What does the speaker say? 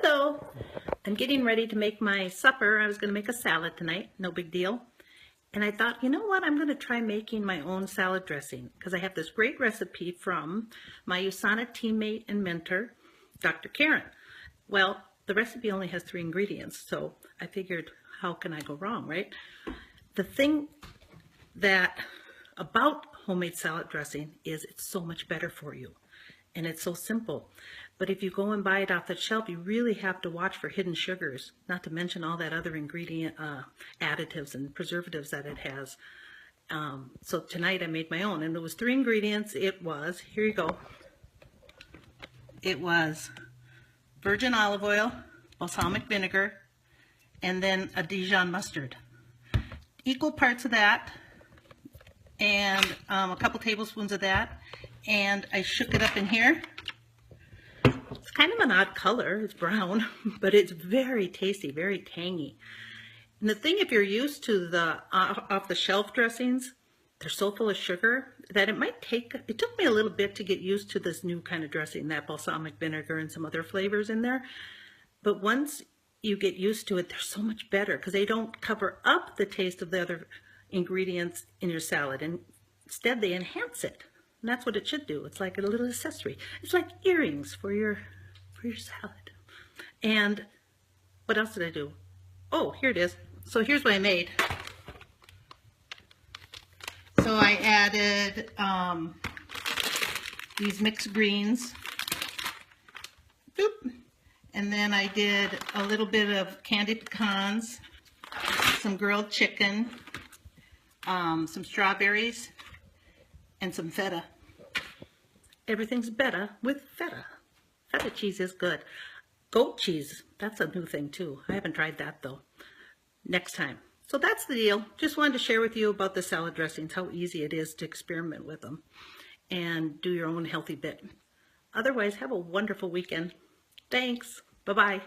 Hello. I'm getting ready to make my supper. I was going to make a salad tonight, no big deal. And I thought, you know what, I'm going to try making my own salad dressing because I have this great recipe from my USANA teammate and mentor, Dr. Karen. Well, the recipe only has 3 ingredients, so I figured, how can I go wrong, right? The thing that about homemade salad dressing is it's so much better for you. And it's so simple. But if you go and buy it off the shelf, you really have to watch for hidden sugars, not to mention all that other ingredient additives and preservatives that it has. So tonight I made my own, and it was 3 ingredients. It was, here you go, it was virgin olive oil, balsamic vinegar, and then a Dijon mustard. Equal parts of that, and a couple tablespoons of that. And I shook it up in here. It's kind of an odd color, it's brown, but it's very tasty, very tangy. And the thing, if you're used to the off-the-shelf dressings, they're so full of sugar that it took me a little bit to get used to this new kind of dressing, that balsamic vinegar and some other flavors in there. But once you get used to it, they're so much better because they don't cover up the taste of the other ingredients in your salad, and instead they enhance it. And that's what it should do. It's like a little accessory. It's like earrings for your salad. And what else did I do? Oh, here it is. So here's what I made. So I added these mixed greens. Boop. And then I did a little bit of candied pecans, some grilled chicken, some strawberries, and some feta. Everything's better with feta. Feta cheese is good. Goat cheese, that's a new thing too. I haven't tried that though. Next time. So that's the deal. Just wanted to share with you about the salad dressings, how easy it is to experiment with them and do your own healthy bit. Otherwise, have a wonderful weekend. Thanks. Bye-bye.